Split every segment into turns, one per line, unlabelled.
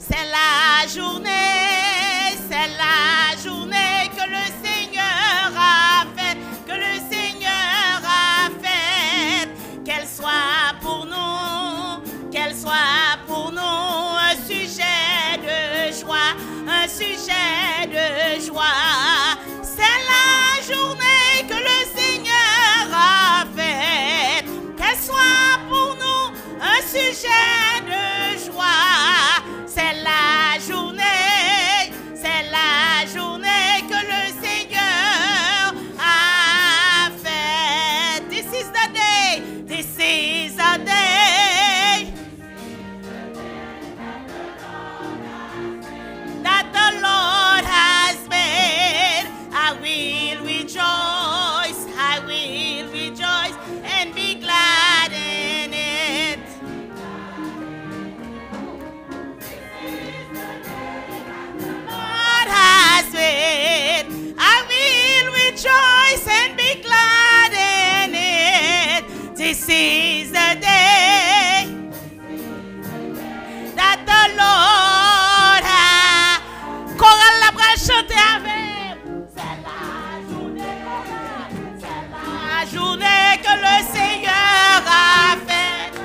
C'est la journée que le Seigneur a faite, que le Seigneur a faite. Qu'elle soit pour nous un sujet de joie, un sujet de joie. C'est la journée que le Seigneur a faite. Qu'elle soit pour nous un sujet de joie. C'est la journée que le Seigneur a faite. This is the day, this is the day that the Lord has made. I will rejoice and be glad in it. Lord has made. I will rejoice and be glad in it. This is the day that the Lord has. Chorale la bras chanter avec. C'est la journée que le Seigneur a faite.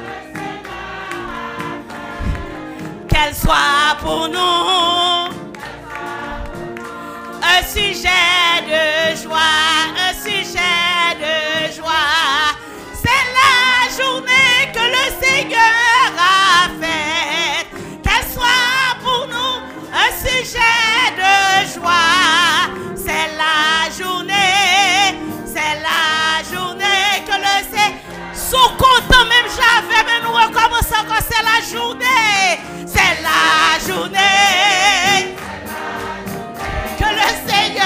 Qu'elle soit pour nous un sujet de joie, un sujet de joie. C'est la journée que le Seigneur a faite. Qu'elle soit pour nous un sujet de joie. C'est la journée que le Seigneur. Sous content même j'avais, mais nous recommençons encore. C'est la journée que le Seigneur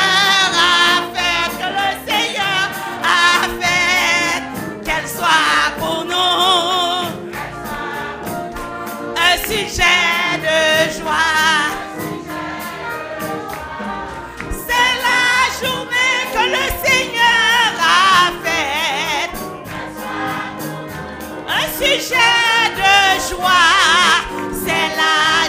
a fait, qu'elle soit pour nous un sujet de joie. C'est la journée que le Seigneur a faite, un sujet de joie. C'est la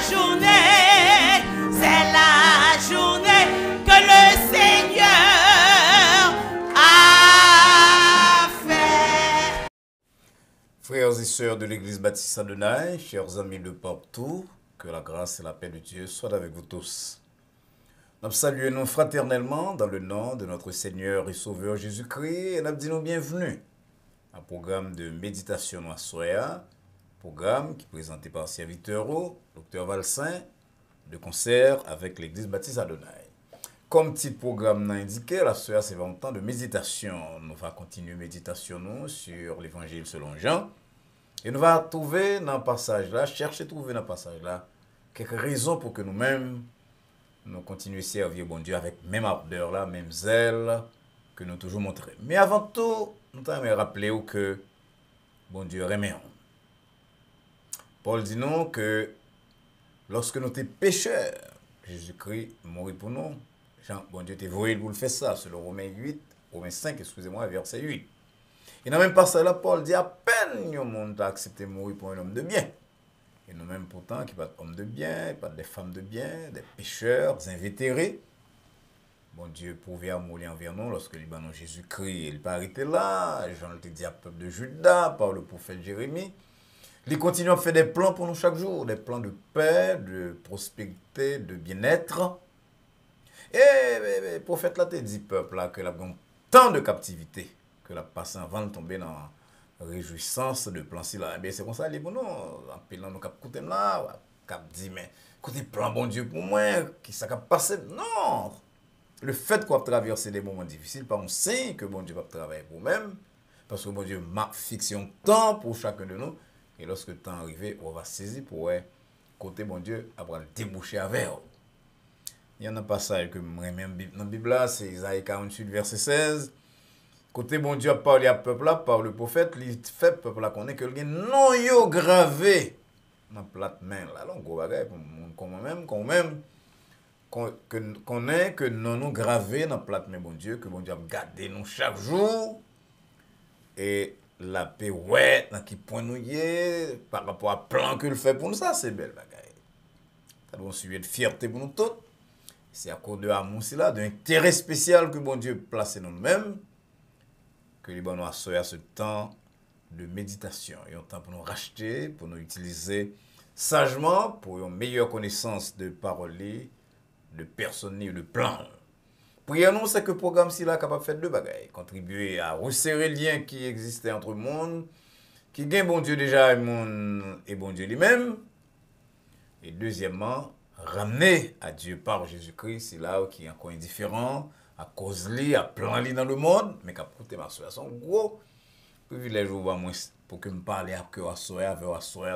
journée que le Seigneur a fait.
Frères et sœurs de l'Église baptiste Adonai, chers amis de partout, que la grâce et la paix de Dieu soient avec vous tous. Nous saluons fraternellement dans le nom de notre Seigneur et Sauveur Jésus-Christ et nous disons bienvenue à un programme de méditation à Soya, programme qui est présenté par serviteur Dr Valsin, de concert avec l'Église baptiste Adonai. Comme petit programme l'a indiqué, la Soya c'est vraiment temps de méditation. Nous allons continuer méditation sur l'Évangile selon Jean. Et nous allons trouver dans le passage là, chercher à trouver dans le passage là, quelques raisons pour que nous-mêmes, nous continuions à servir bon Dieu avec même ardeur là, même zèle que nous toujours montré. Mais avant tout, nous allons rappeler que bon Dieu remet. Paul dit non que lorsque nous étions pécheurs, Jésus-Christ mourit pour nous. Jean, bon Dieu t'est voué pour le faire ça, selon Romains 5, excusez-moi, verset 8. Et dans le même passage là, Paul dit à peine le monde a accepté de mourir pour un homme de bien. Et nous-mêmes pourtant, qui pas d'hommes de bien, pas des femmes de bien, des pécheurs, des invétérés. Bon Dieu pouvait mourir envers nous lorsque le Libanon Jésus-Christ, il pas arrêté là. Jean le dit à peuple de Juda par le prophète Jérémie. Il continue à faire des plans pour nous chaque jour, des plans de paix, de prospérité, de bien-être. Et le prophète là te dit peuple là que la tant de captivité que la passe avant de tomber dans la réjouissance de plan si là. C'est comme ça les bon nous appelant nous cap côté là, cap dit mais côté plan bon Dieu pour moi qui ça cap passer non. Le fait qu'on traverser des moments difficiles pas on sait que bon Dieu va travailler pour nous-mêmes parce que bon Dieu m'a fixé un temps pour chacun de nous. Et lorsque le temps arrive, on va saisir pour côté bon Dieu, après le déboucher avec. Il y en a un passage que même dans la Bible, c'est Isaïe 48, verset 16. Côté bon Dieu a parlé à peuple là, par le prophète, il fait peuple là connaît que le non yo gravé dans plate main là. Donc gros bagay pour même connaît que non nous gravé dans plate main bon Dieu, que bon Dieu a gardé nous chaque jour. Et la paix, ouais, dans qui point nous y est, par rapport à plan qu'il fait pour nous, ça, c'est belle bagaille. Ça doit suivre de fierté pour nous tous. C'est à cause de l'amour, là, d'un intérêt spécial que bon Dieu place en nous-mêmes, que les bonnes à ce temps de méditation. Et un temps pour nous racheter, pour nous utiliser sagement, pour une meilleure connaissance de paroles, de personnes et de plans. Prions-nous, c'est que le programme-ci là capable de faire deux bagailles. Contribuer à resserrer le lien qui existait entre le monde, qui gagne bon Dieu déjà et bon Dieu lui-même. Et deuxièmement, ramener à Dieu par Jésus-Christ, c'est là qui est encore indifférent, à cause li, à plan li dans le monde, mais qu'à côté ma soeur, c'est un gros privilège pour que me parler à cœur à soeur,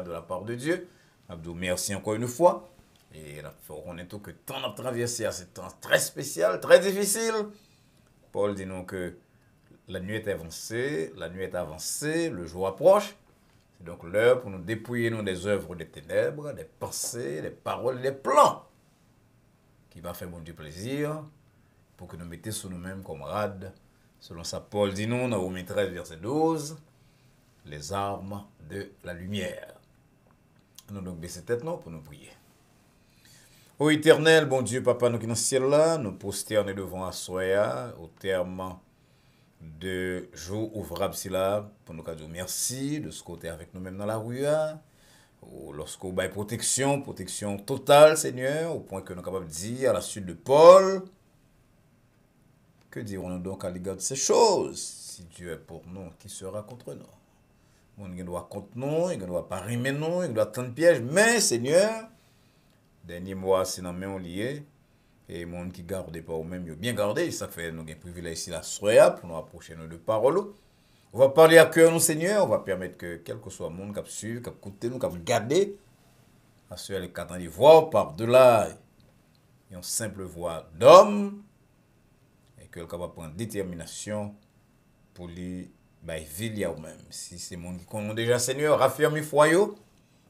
de la part de Dieu. Abdou, merci encore une fois. Et on est tout que temps à traverser à ce temps très spécial, très difficile. Paul dit nous que la nuit est avancée, le jour approche. C'est donc l'heure pour nous dépouiller nous des œuvres des ténèbres, des pensées, des paroles, des plans qui va faire bon Dieu plaisir pour que nous mettions sur nous-mêmes comme rades. Selon ça, Paul dit nous dans Romains 13, verset 12, les armes de la lumière. Nous donc baisser tête non pour nous prier. Ô éternel, bon Dieu, Papa, nous qui dans le ciel là, nous prosternons devant Assoya au terme de jour ouvrable si là, pour nous dire merci de ce côté avec nous-mêmes dans la rue, lorsqu'on baille protection totale, Seigneur, au point que nous sommes capables de dire à la suite de Paul, que dirons-nous donc à l'égard de ces choses? Si Dieu est pour nous, qui sera contre nous? On ne doit contre nous, il ne doit pas rimer nous, il doit tendre piège, mais Seigneur, dernier mois, c'est dans main lié. Et les gens qui gardent pas ou même bien gardé, ça fait nous un privilège ici la soirée pour nous approcher de parole. On va parler à cœur nous Seigneur, on va permettre que quel que soit le monde qui suit, qui écoute nous, qui regarde, à ceux qui attendent de voir par-delà une simple voix d'homme et que capable prendre détermination pour lui vivre ou même si c'est monde qui connaît déjà Seigneur, raffermi foyer,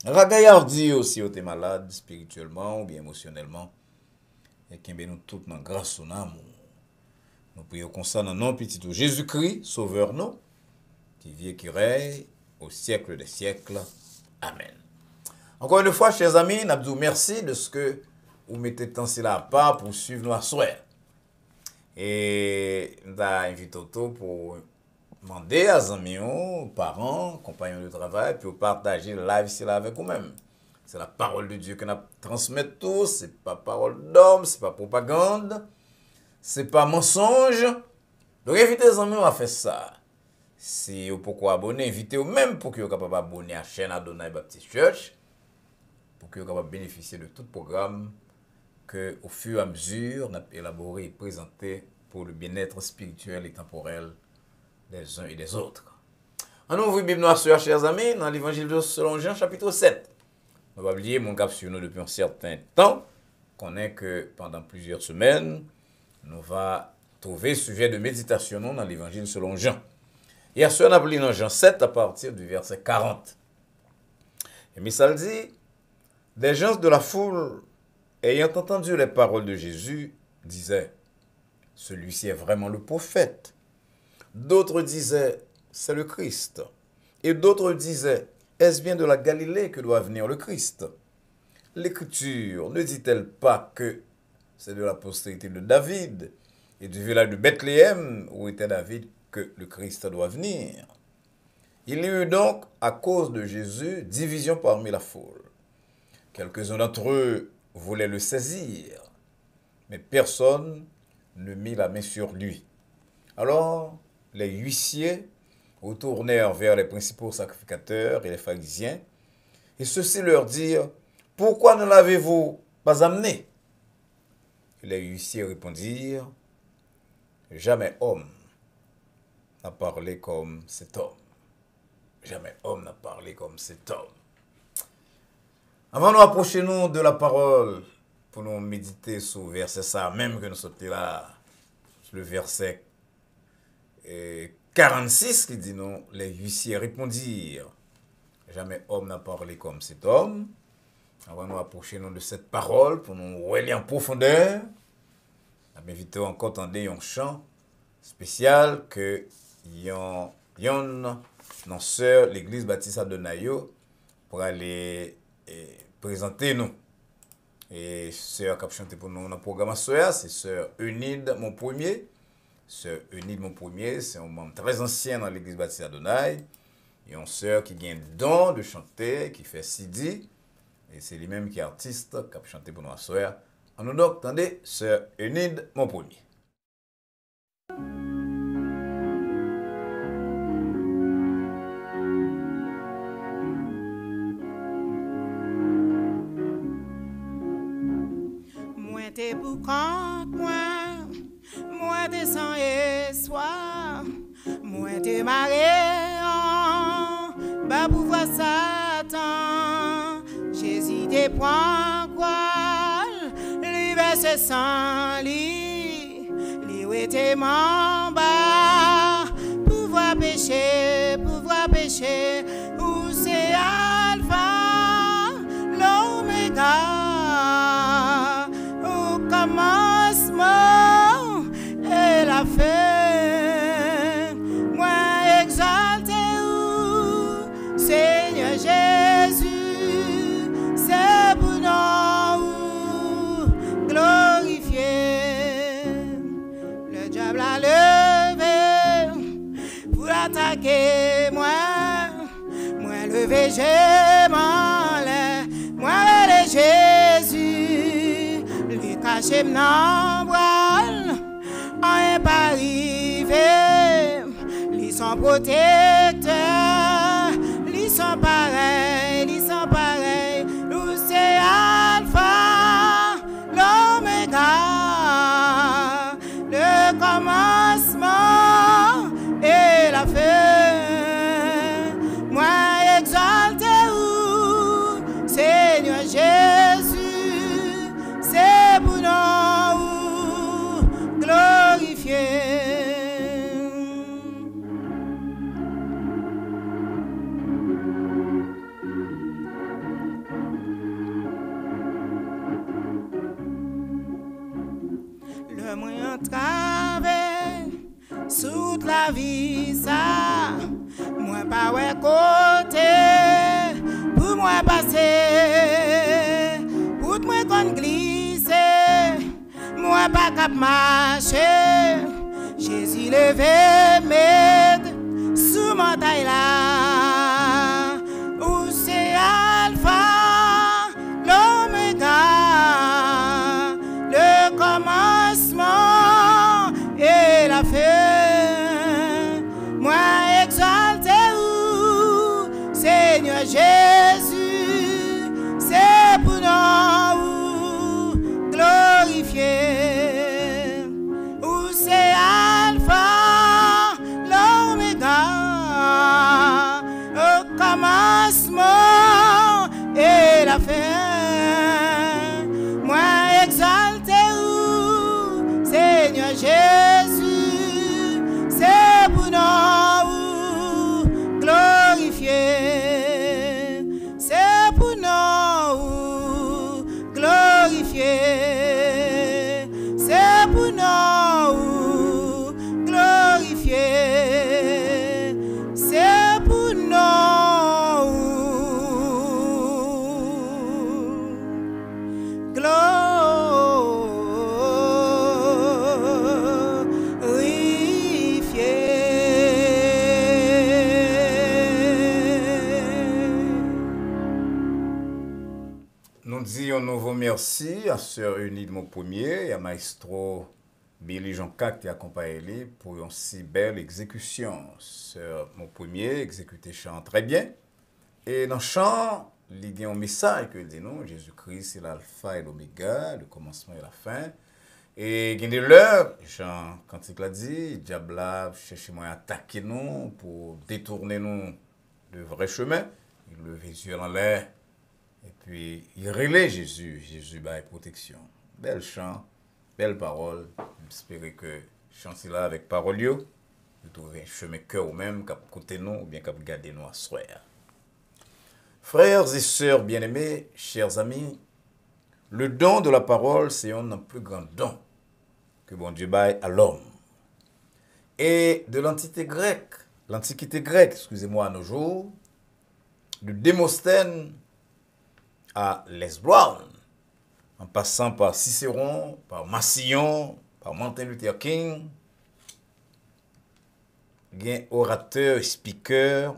ragaillardi aussi au malade spirituellement ou bien émotionnellement. Et qui nous toutes dans grâce son amour. Nous prions comme ça dans nom petit Jésus-Christ, sauveur nous, qui vit et qui règne au siècle des siècles. Amen. Encore une fois, chers amis, nous vous merci de ce que vous mettez tant là à part pour suivre nous à soir. Et nous avons invité pour demander à amis, parents, compagnons de travail, puis partager le live ici là avec vous-même. C'est la parole de Dieu que nous transmettons tous. Ce n'est pas parole d'homme, ce n'est pas propagande, ce n'est pas mensonge. Donc, invitez les amis à faire ça. Si vous pouvez abonner, invitez-vous même pour que vous soyez capable d'abonner à la chaîne Adonai Baptist Church, pour que vous soyez capable de bénéficier de tout programme que, au fur et à mesure, nous avons élaboré et présenté pour le bien-être spirituel et temporel des uns et des autres. On ouvre la Bible noire, chers amis, dans l'évangile de selon Jean, chapitre 7. On va oublier mon cap sur nous depuis un certain temps. Qu'on est que pendant plusieurs semaines, nous va trouver sujet de méditation dans l'évangile selon Jean. Hier soir, on a lu dans Jean 7 à partir du verset 40. Et Missal dit, des gens de la foule, ayant entendu les paroles de Jésus, disaient, celui-ci est vraiment le prophète. D'autres disaient, c'est le Christ. Et d'autres disaient, est-ce bien de la Galilée que doit venir le Christ? L'Écriture ne dit-elle pas que c'est de la postérité de David et du village de Bethléem où était David que le Christ doit venir? Il y eut donc, à cause de Jésus, division parmi la foule. Quelques-uns d'entre eux voulaient le saisir, mais personne ne mit la main sur lui. Alors, les huissiers retournèrent vers les principaux sacrificateurs et les pharisiens, et ceux-ci leur dirent, « Pourquoi ne l'avez-vous pas amené ?» Et les huissiers répondirent, « Jamais homme n'a parlé comme cet homme. Jamais homme n'a parlé comme cet homme. » Avant de nous approcher nous de la parole, pour nous méditer sur le verset ça, même que nous sommes là, le verset 46 qui dit non, les huissiers répondirent, jamais homme n'a parlé comme cet homme. Avant de nous approcher nous de cette parole, pour nous relier en profondeur, nous invitons encore à entendre un chant spécial que yon sœur l'église baptiste Adonai pour aller présenter nous. Et sœur qui a chanté pour nous dans le programme sœur, c'est sœur Eunide mon premier. Sœur Eunide mon premier, c'est un membre très ancien dans l'église baptiste Adonai. Et une sœur qui a un don de chanter, qui fait Sidi. Et c'est lui-même qui est artiste, qui a chanté pour nous à sœur. En nous donc, attendez, sœur Eunide mon premier.
Moi t'es pour quand moi t'es sans espoir, moi t'es maré bas pour voir Satan, Jésus t'es point quoi, l'hiver sans lit, lui était bas, pouvoir pécher, où c'est Alpha, l'Oméga. Commencement et la fin, moi exalté ou Seigneur Jésus, c'est pour nous glorifier. Le diable a levé pour attaquer moi levé j'ai mal, moi le Jésus, lui caché m'en voile, en pas arrivé, lui son protecteur, lui son pareil, nous c'est Alpha, l'Oméga, le commencement et la fin. Moi exalté ou Seigneur Jésus, c'est pour nous glorifier. Le moyen de travail, toute la vie ça. Moi pas ouais côté pour moi passer, pour moi qu'on glisse, moi pas cap marcher. Jésus levé m'aide sous mon taille là, où c'est Alpha, l'Oméga, le commencement et la fin. Moi exalté Seigneur Jésus, c'est pour nous glorifier. Où c'est Alpha, l'Oméga, au commencement et la fin. Moi exalté Seigneur Jésus, c'est pour nous glorifier, c'est pour nous glorifier, c'est pour nous glorifier, c'est pour nous
Nous disons un nouveau merci à Sœur Eunide mon premier et à Maestro Billy Jean-Cac qui accompagne pour une si belle exécution. Sœur mon premier exécuté chant très bien. Et dans le chant, il y a un message que dit nous, Jésus-Christ c'est l'alpha et l'oméga, le commencement et la fin. Et il y a l'heure, Jean, quand il a dit, diable a cherché à attaquer nous pour détourner nous de vrai chemin. Il lève les yeux en l'air. Et puis, il relaie Jésus. Jésus a protection. Bel chant, belle parole. J'espère que chanter là avec parole, vous trouvez un chemin cœur ou même, cap côté nous, ou bien cap garder nous à soir. Frères et sœurs bien-aimés, chers amis, le don de la parole, c'est un des plus grands dons que bon Dieu baille à l'homme. Et de l'Antiquité grecque, excusez-moi, à nos jours, de Démosthène à Les Brown, en passant par Cicéron, par Massillon, par Martin Luther King, il y a orateurs, speakers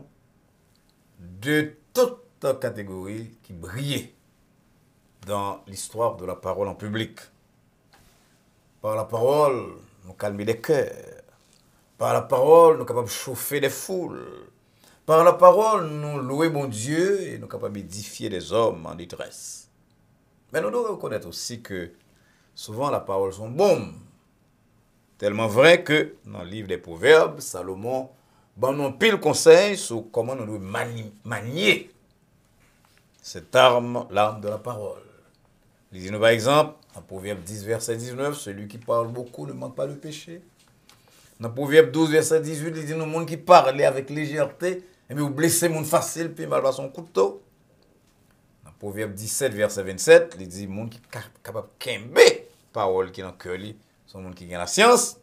de toutes catégories qui brillaient dans l'histoire de la parole en public. Par la parole, nous calmer des cœurs. Par la parole, nous sommes capables de chauffer des foules. Par la parole, nous louer mon Dieu et nous sommes capables d'édifier des hommes en détresse. Mais nous devons reconnaître aussi que souvent la parole sont bonnes. Tellement vrai que dans le livre des Proverbes, Salomon nous pile conseil sur comment nous devons manier cette arme, l'arme de la parole. Lisez-nous par exemple, en Proverbe 10, verset 19, celui qui parle beaucoup ne manque pas de péché. Dans Proverbe 12, verset 18, il dit, nous, monde qui parle avec légèreté, et bien vous blessez mon facile, puis mal à son couteau. Dans Proverbe 17, verset 27, il dit, monde qui est capable de kembe, parole qui est dans le cœur, c'est monde qui gagne la science.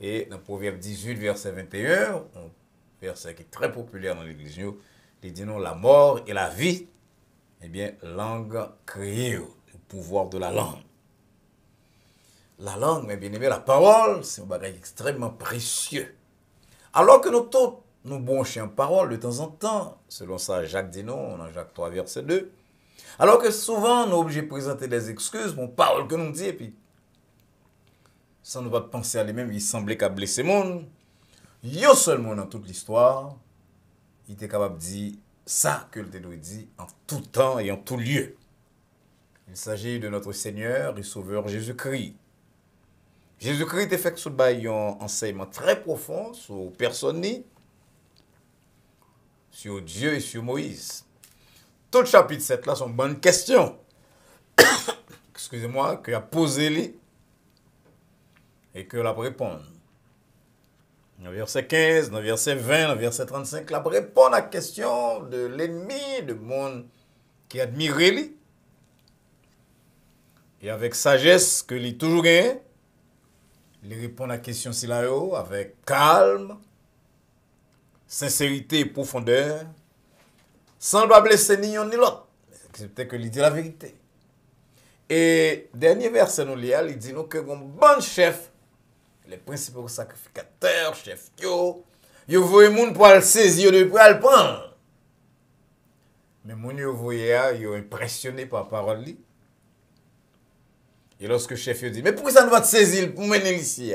Et dans Proverbe 18, verset 21, un verset qui est très populaire dans l'église, il dit, non, la mort et la vie, eh bien, langue créée, le pouvoir de la langue. La langue, mais bien aimé, la parole, c'est un bagage extrêmement précieux. Alors que nous tous, nous bronchons en parole de temps en temps, selon ça, Jacques dit non, dans Jacques 3, verset 2. Alors que souvent, nous sommes obligés de présenter des excuses pour une parole que nous dit, et puis, sans nous pas penser à lui-même, il semblait qu'à blesser le monde. Il y a seulement dans toute l'histoire, il était capable de dire ça que le dit en tout temps et en tout lieu. Il s'agit de notre Seigneur et Sauveur Jésus-Christ. Jésus-Christ effectue sous un enseignement très profond sur personne, sur Dieu et sur Moïse. Tout le chapitre 7 là sont bonnes questions. Excusez-moi, qu'il a posé lui et que l'a répondre. Dans le verset 15, dans le verset 20, dans le verset 35, l'a répond à la question de l'ennemi, de monde qui admire lui. Et avec sagesse que lui toujours gagné, il répond à la question si là avec calme, sincérité et profondeur, sans ne blesser ni l'un ni l'autre. C'est peut-être que il dit la vérité. Et dernier verset nous lit, il dit nous que un bon chef, les principaux sacrificateurs, chef yo voyez moun pour le saisir de pour le prendre. Mais moun yo voyez yo impressionné par la parole li. Et lorsque le chef dit, mais pourquoi ça ne va te saisir pour mener ici?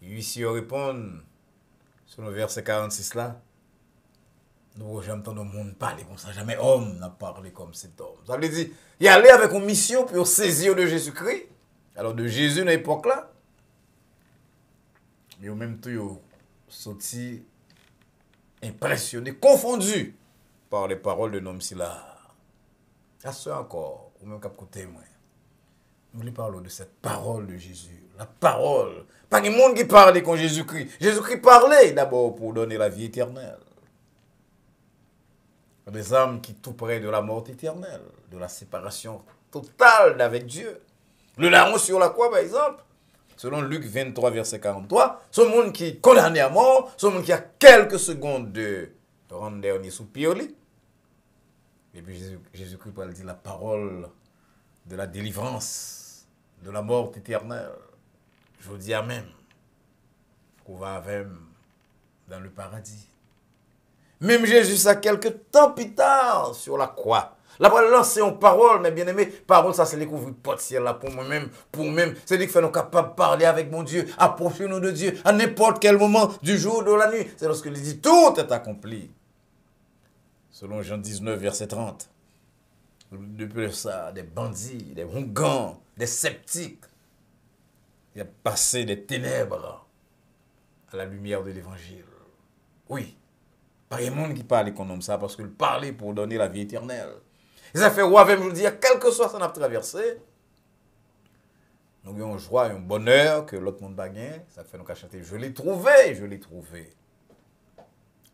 Ici, il répond, sur le verset 46 là, nous jamais entendu le monde parler comme ça, jamais homme n'a parlé comme cet homme. Ça veut dire, il allait avec une mission pour saisir de Jésus-Christ, alors de Jésus dans l'époque là, mais au même temps, ils sorti impressionné, confondu par les paroles de l'homme là. À ce encore, ou même qu'à côté moi. Nous lui parlons de cette parole de Jésus. La parole. Pas de monde qui parlait quand Jésus-Christ. Jésus-Christ parlait d'abord pour donner la vie éternelle. Des âmes qui tout près de la mort éternelle, de la séparation totale avec Dieu. Le larron sur la croix, par exemple, selon Luc 23, verset 43, ce monde qui est condamné à mort, ce monde qui a quelques secondes de rendre dernier soupir. Et puis Jésus-Christ parle dit la parole de la délivrance, de la mort éternelle. Je vous dis Amen. Qu'on va avec dans le paradis. Même Jésus, a quelques temps plus tard, sur la croix. La parole lancée en parole, mes bien-aimés, parole, ça c'est découvrir porte ciel là pour moi-même, c'est dit que fait nous capables de parler avec mon Dieu, approcher nous de Dieu à n'importe quel moment du jour ou de la nuit. C'est lorsqu'il dit tout est accompli. Selon Jean 19, verset 30. Depuis ça, des bandits, des rougans, des sceptiques, il a passé des ténèbres à la lumière de l'évangile. Oui, pas un monde qui parle comme ça, parce qu'il parlait pour donner la vie éternelle. Et ça fait roi même, je vous dis, quel que soit ça n'a traversé, nous avons une joie et un bonheur que l'autre monde n'a pas. Ça fait nous chanter, je l'ai trouvé, je l'ai trouvé.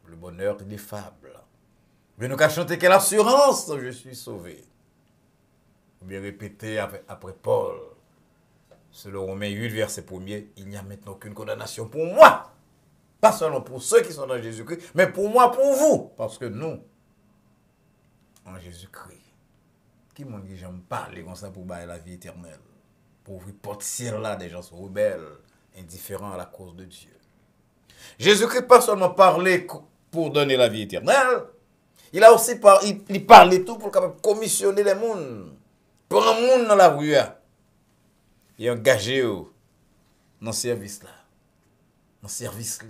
Le bonheur ineffable. Mais nous avons chanté quelle assurance, je suis sauvé. Ou bien répéter après Paul, selon Romains 8, verset 1er, il n'y a maintenant aucune condamnation pour moi. Pas seulement pour ceux qui sont dans Jésus-Christ, mais pour moi, pour vous. Parce que nous, en Jésus-Christ, Qui m'a dit, j'aime parler comme ça pour bailler la vie éternelle. Pour ouvrir porte ciel là, des gens sont rebelles, indifférents à la cause de Dieu. Jésus-Christ pas seulement parlé pour donner la vie éternelle, il a aussi il parlait tout pour capable commissionner les mondes. Pour un monde dans la rue, et engager dans ce service là. Dans ce service là.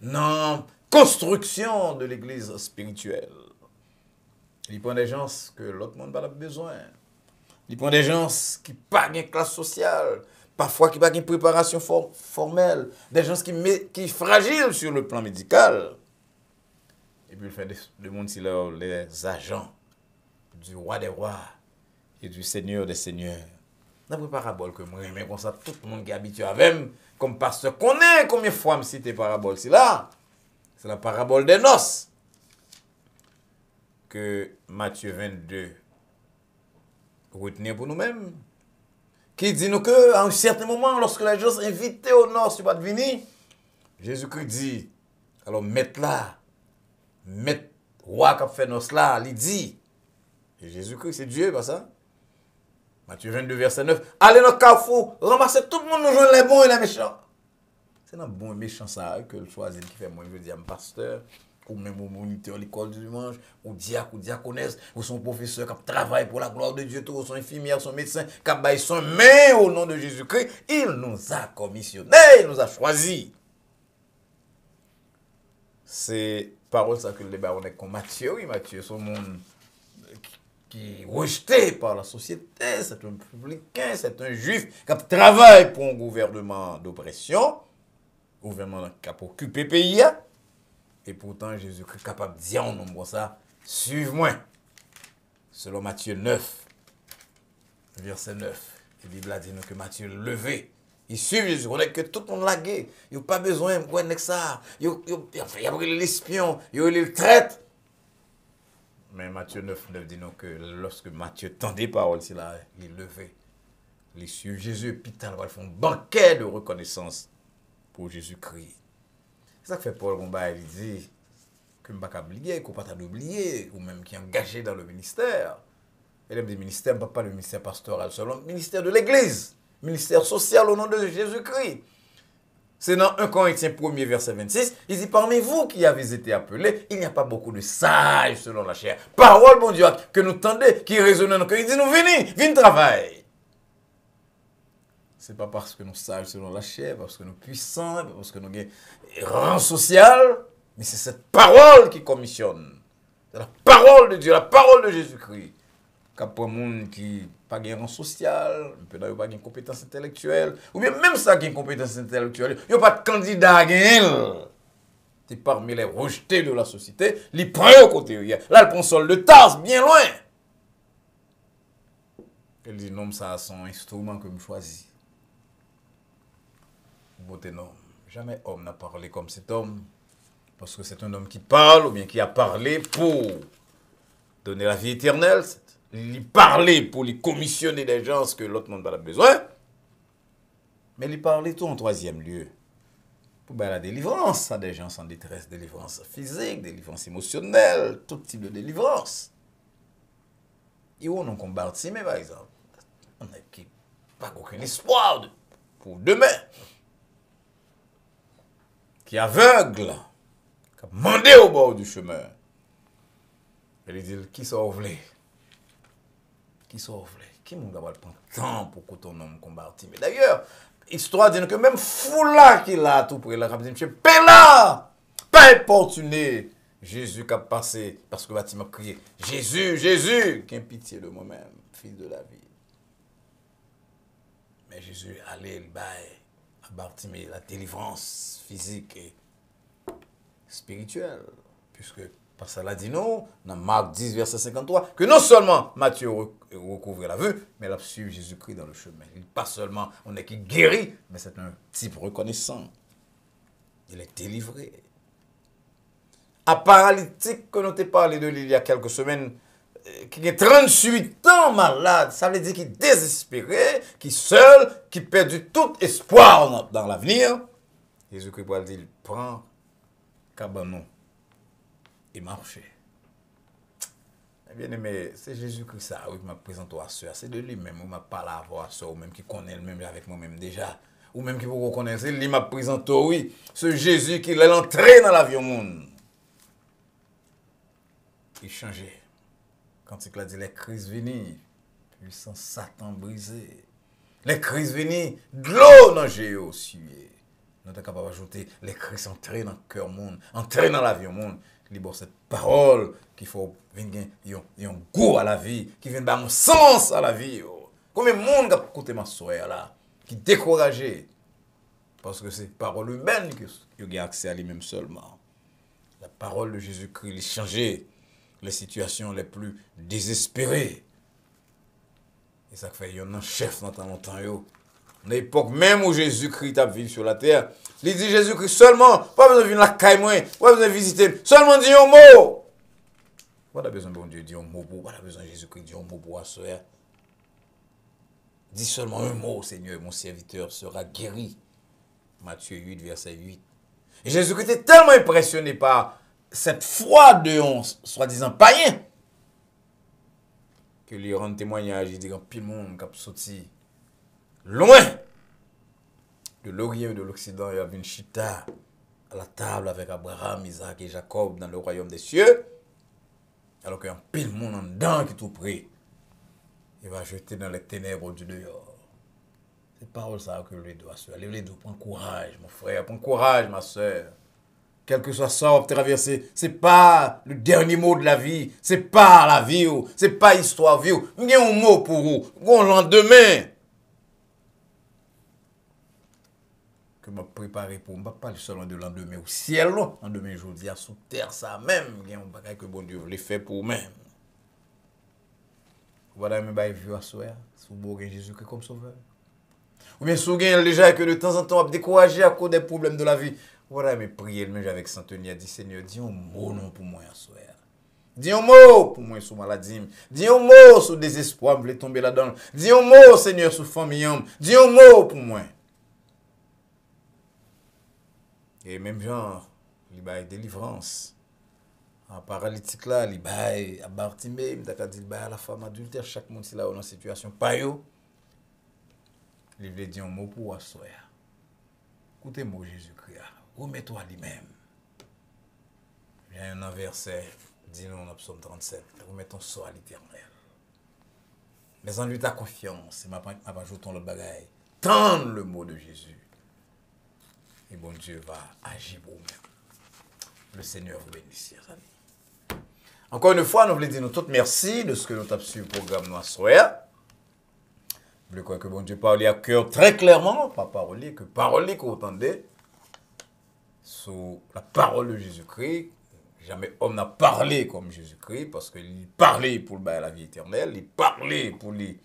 Dans construction de l'église spirituelle. Il prend des gens que l'autre monde n'a pas besoin. Il prend des gens qui n'ont pas de classe sociale, parfois qui n'ont pas de préparation formelle, des gens qui sont fragiles sur le plan médical. Et puis il fait de monde les agents du roi des rois et du seigneur des seigneurs. Dans la parabole que moi, mais comme ça, tout le monde qui est habitué avec moi, comme pasteur connaît combien de fois me citer parabole, c'est là. C'est la parabole des noces que Matthieu 22 retenir pour nous-mêmes. Qui dit nous que à un certain moment, lorsque les gens sont invités aux noces, tu vas venir, Jésus-Christ dit, alors mettez là, mettez roi qui a fait noces là, il dit, et Jésus-Christ c'est Dieu, pas ça? Matthieu 22, verset 9. Allez dans le carrefour, ramassez tout le monde, nous jouons les bons et les méchants. C'est dans le bon et méchant ça que le choisir qui fait moi, je veux dire, pasteur, ou même au moniteur à l'école du dimanche, ou diacre, ou diaconesse, ou son professeur qui travaille pour la gloire de Dieu, ou son infirmière, son médecin, qui a baillé son main au nom de Jésus-Christ. Il nous a commissionnés, il nous a choisis. C'est parole ça que le débat on est comme Matthieu, oui, Matthieu, son monde qui est rejeté par la société, c'est un républicain, c'est un juif qui travaille pour un gouvernement d'oppression, gouvernement qui a occupé le pays, et pourtant Jésus-Christ est capable de dire en nombre ça, suive-moi, selon Matthieu 9, verset 9. La Bible a dit que Matthieu levé, il suit Jésus, on est que tout le monde lagué, il n'y a pas besoin de ça, il y a l'espion, il y a le traite. Mais Matthieu 9, 9 dit nous que lorsque Matthieu tendait parole, c'est là, il levé. Il suit Jésus, et puis il fait un banquet de reconnaissance pour Jésus-Christ. C'est ça que fait Paul Gomba, il dit que je ne peux pas oublier, qu'on ne peut pas oublier, ou même qui est engagé dans le ministère. Et le ministère, pas le ministère pastoral seulement, le ministère de l'Église, ministère social au nom de Jésus-Christ. C'est dans 1 Corinthiens 1er verset 26, il dit, parmi vous qui avez été appelés, il n'y a pas beaucoup de sages selon la chair. Parole, bon Dieu, que nous tendez, qui résonne dans nos cœurs. Il dit, nous venez travailler. Ce n'est pas parce que nous sages selon la chair, parce que nous puissants, parce que nous avons un rang social, mais c'est cette parole qui commissionne. C'est la parole de Dieu, la parole de Jésus-Christ. Quand pour un monde qui n'a pas de rang social, peut-être pas de compétences intellectuelles, ou bien même ça qui a une compétence intellectuelle, il n'y a pas de candidat à gagner. C'est parmi les rejetés de la société, il prend au côté. Là, il prend sol de tasse, bien loin. Il dit, non, ça a son instrument que je choisis. Beauté non. Jamais homme n'a parlé comme cet homme. Parce que c'est un homme qui parle, ou bien qui a parlé pour donner la vie éternelle. Il parlait pour lui commissionner des gens que l'autre monde n'a pas besoin. Mais il parlait tout en troisième lieu. Pour la délivrance à des gens sans détresse, délivrance physique, délivrance émotionnelle, tout type de délivrance. Et où on a combattu, mais par exemple, on n'a pas aucun espoir pour demain. Qui est aveugle, qui a demandé au bord du chemin. Elle dit, qui sauve-les? Qui sauve-les? Qui m'a prendre temps pour que ton homme combatte? Mais d'ailleurs, histoire dit que même foula qui l'a tout pour la rapide, monsieur, Péla, pas importuné. Jésus qui a passé, parce que le bâtiment crié, Jésus, Jésus, qui a pitié de moi-même, fils de la vie. Mais Jésus allait le bail. Bartimée, la délivrance physique et spirituelle. Puisque, parce que là dit non, dans Marc 10, verset 53, que non seulement Matthieu recouvre la vue, mais il a suivi Jésus-Christ dans le chemin. Il pas seulement, on est qui guérit, mais c'est un type reconnaissant. Il est délivré. À paralytique que nous t'ai parlé de lui il y a quelques semaines, qui est 38 ans malade, ça veut dire qu'il est désespéré, qu'il est seul, qu'il a perdu tout espoir dans l'avenir. Jésus-Christ va dire, il prend cabanon et marche. Bien aimé, c'est Jésus-Christ ça, oui, qui m'a présenté à sœur. C'est de lui-même, ou m'a parlé à sœur, ou même qui connaît lui-même avec moi-même déjà. Ou même qui vous reconnaître, c'est lui m'a présenté, oui. Ce Jésus qui l'a entré dans la vie au monde. Il changeait. Quand il a dit les crises venaient, puissant Satan brisé. Les crises venaient, de l'eau dans Géo sué. Nous sommes capables d'ajouter les crises entrées dans le cœur monde, entrées dans la vie au monde. Libre cette parole qu'il faut venir un goût à la vie, qui vient donner un sens à la vie. Combien de monde a écouté ma soeur là, qui découragé parce que c'est parole humaine qui a accès à lui-même seulement. La parole de Jésus-Christ, il changeait les situations les plus désespérées. Et ça fait qu'il y a un chef dans tant longtemps. À l'époque même où Jésus-Christ a vécu sur la terre, il dit Jésus-Christ seulement, pas besoin de venir la caille moi, pas besoin de visiter, seulement dire un mot. Pas besoin de bon Dieu dire un mot pour, pas besoin de Jésus-Christ dire un mot pour assurer. Dis seulement un mot, Seigneur, mon serviteur sera guéri. Matthieu 8, verset 8. Et Jésus-Christ était tellement impressionné par cette foi de soi-disant païen que lui rend témoignage, il dit que pile monde qui a sorti loin de l'Orient et de l'Occident, il y avait une chita à la table avec Abraham, Isaac et Jacob dans le royaume des cieux, alors qu'il y a un pile monde en dedans qui est tout près. Il va jeter dans les ténèbres du dehors. C'est parole ça que les doit se aller. Les deux, prends courage, mon frère, prends courage, ma soeur. Quel que soit ça, on va traverser. C'est pas le dernier mot de la vie. C'est pas la vie. C'est pas histoire vie. Il y a un mot pour vous. Un lendemain. Que m'a préparé pour. Je ne vais pas parler seulement de lendemain au ciel. Lendemain, je dis à sous terre, ça même. Il y a un bagage que bon Dieu voulait faire pour même. Voilà, mes bails vieux à soi. Si vous avez Jésus-Christ comme sauveur. Ou bien si vous avez déjà que de temps en temps, vous découragé à cause des problèmes de la vie. Voilà, mes prières, même avec Saint-Denis, a dit Seigneur, dis un mot non pour moi à soi. Dis un mot pour moi sur maladie. Dis un mot sur désespoir, je voulais tomber là-dedans. Dis un mot, Seigneur, sur famille. Dis un mot pour moi. Et même genre, il y a délivrance. En paralytique là, il y a Bartimée, il y a la femme adultère, chaque monde là dans une situation pas yo. Il veut dire un mot pour soi. Écoutez-moi Jésus-Christ, remets-toi à lui-même. Il y a un verset, dis-nous dans Psaume 37, remets ton sort à l'Éternel. Mais en lui ta confiance, et m'a ajouté l'autre bagaille. Tendre le mot de Jésus. Et bon Dieu va agir pour vous-même. Le Seigneur vous bénisse, chers amis. Encore une fois, nous voulons dire nous toutes merci de ce que nous avons suivi le programme Noir Soir. Je crois que bon Dieu parle à cœur très clairement, pas parole, que parole que vous entendez sur la parole de Jésus-Christ. Jamais homme n'a parlé comme Jésus-Christ parce qu'il parlait pour la vie éternelle, il parlait pour lui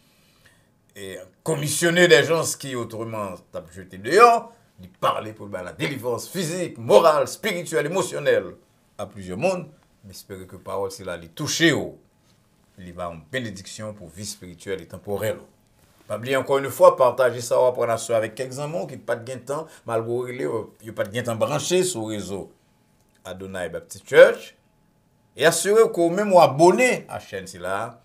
commissionner des gens qui autrement t'ont jeté dehors, il parlait pour la délivrance physique, morale, spirituelle, émotionnelle à plusieurs mondes. Mais j'espère que la parole, c'est là, il touche, il va en bénédiction pour vie spirituelle et temporelle. Pas oublier encore une fois, partager ça avec quelques amis qui n'ont pas de temps, malgré ils n'ont pas de temps branché sur le réseau Adonai Baptist Church. Et assurer que vous même abonné à la chaîne là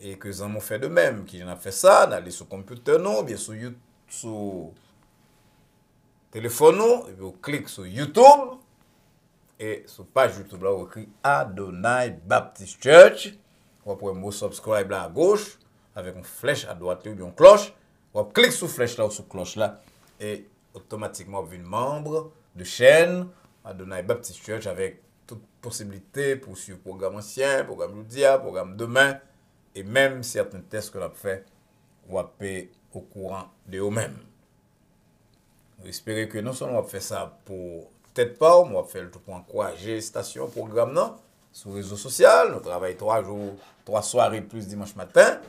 et que les amis fait de même, qui ont fait ça, d'aller sur le computer, non, bien sur YouTube, sur téléphone, et puis vous cliquez sur YouTube. Et sur la page YouTube, là, vous écrit Adonai Baptist Church. Vous pouvez me subscribe là à gauche, avec une flèche à droite ou une cloche. Vous cliquez sur la flèche là ou sur la cloche là. Et automatiquement, vous devenez membre de chaîne Adonai Baptist Church avec toute possibilité pour suivre le programme ancien, programme Loudia, programme demain. Et même certains tests que l'on a fait, vous êtes au courant de vous-même. J'espère que non seulement on va faire ça pour peut-être pas, on va faire le tout pour encourager la station, programme non, sur les réseaux sociaux. Nous travaillons 3 jours, 3 soirées plus dimanche matin,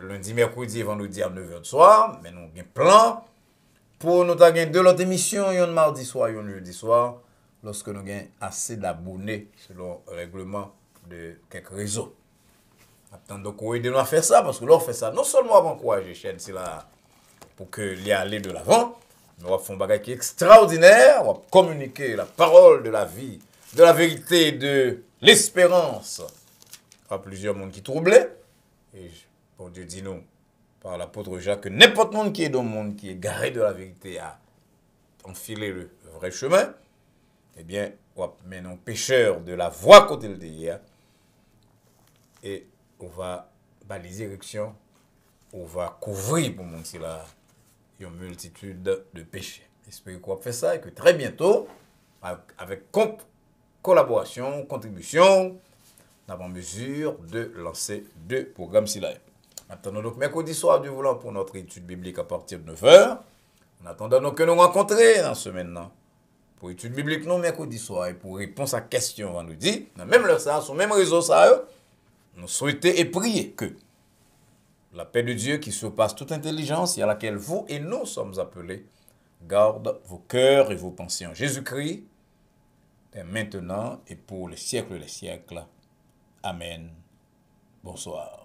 lundi, mercredi et vendredi à 9h du soir. Mais nous avons un plan pour nous avoir 2 autres émissions, une mardi soir et une jeudi soir, lorsque nous avons assez d'abonnés selon le règlement de quelques réseaux. Donc, on aide nous à faire ça, parce que là, on fait ça non seulement pour encourager la chaîne, c'est là pour qu'elle y aille de l'avant. On va faire un bagage qui est extraordinaire, on va communiquer la parole de la vie, de la vérité, de l'espérance sera plusieurs mondes qui troublés. Et bon Dieu dit nous, par l'apôtre Jacques, que n'importe monde qui est dans le monde, qui est garé de la vérité, à enfiler le vrai chemin, eh bien, on va mener un pécheur de la voie côté le hier. Et on va baliser direction, on va couvrir pour mon là une multitude de péchés. J'espère qu'on va faire ça et que très bientôt, avec collaboration, contribution, nous avons en mesure de lancer 2 programmes SILA. Attendons donc mercredi soir du volant pour notre étude biblique à partir de 9h. En attendant donc que nous rencontrions dans ce maintenant pour étude biblique non mercredi soir et pour réponse à questions vendredi, dans même leur ça, sur le même réseau ça, nous souhaitons et prier que la paix de Dieu qui surpasse toute intelligence et à laquelle vous et nous sommes appelés garde vos cœurs et vos pensées en Jésus-Christ, et maintenant et pour les siècles des siècles. Amen. Bonsoir.